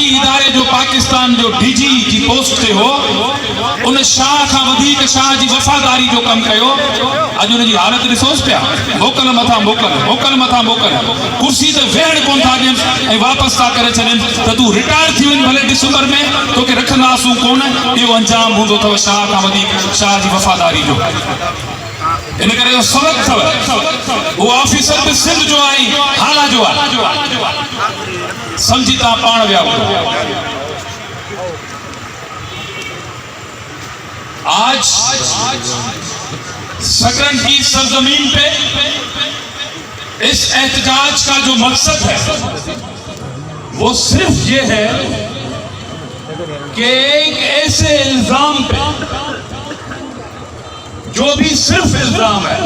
इदारे जो पाकिस्तान जो डीजी जी पोस्ट ते हो उन शाह खां वधीक शाह जी वफ़ादारी जो कम कयो। अॼु उन जी हालत ॾिसोसि पिया, मोकल मथां मोकल, मोकल मथां मोकल, कुर्सी ते वेहण कोन था ॾियनि ऐं वापसि था करे छॾनि त तूं रिटायर थी वञ भले डिसंबर में, तोखे रखंदासूं कोन। इहो अंजाम हूंदो अथव शाह खां वधीक शाह जी वफ़ादारी जो। इन करे जो सबक अथव उहो ऑफिसर बि सिंध जो आहे, हाला जो आहे, समझी तव्हां पाण विया। आज सकरन की सरजमीन पे इस एहतजाज का जो मकसद है वो सिर्फ ये है कि एक ऐसे इल्जाम पे जो भी सिर्फ इल्जाम है,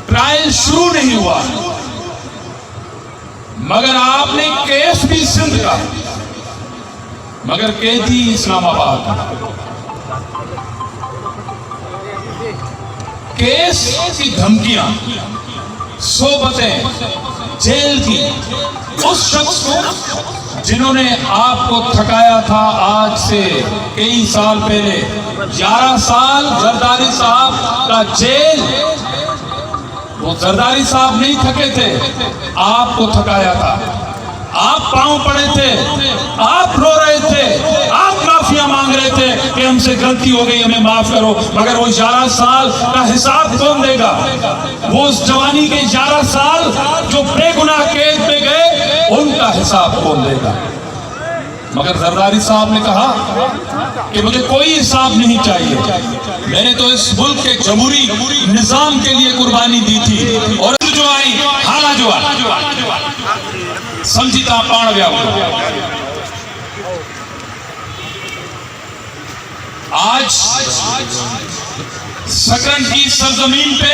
ट्रायल शुरू नहीं हुआ मगर आपने केस भी सिंध का, मगर कैदी इस्लामाबाद। केस की धमकियां, सोबतें जेल की उस शख्स को जिन्होंने आपको थकाया था आज से कई साल पहले। 11 साल जरदारी साहब का जेल, वो जरदारी साहब नहीं थके थे, आपको थकाया था। आप पांव पड़े थे, आप रो रहे थे, आप माफिया मांग रहे थे कि हमसे गलती हो गई, हमें माफ करो। मगर वो 11 साल का हिसाब कौन देगा? वो उस जवानी के 11 साल जो बेगुनाह कैद में गए, उनका हिसाब कौन देगा? मगर जरदारी साहब ने कहा कि मुझे कोई हिसाब नहीं चाहिए, मैंने तो इस मुल्क के जमहूरी निजाम के लिए कुर्बानी दी थी। और जो आई हाला जो आई, समझी तव्हां पाण विया। आज सकरन की सरजमीन पे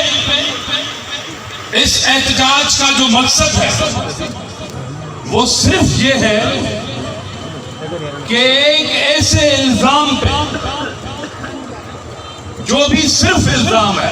इस एहतजाज का जो मकसद है वो सिर्फ ये है कि एक ऐसे इल्जाम पे जो भी सिर्फ इल्जाम है,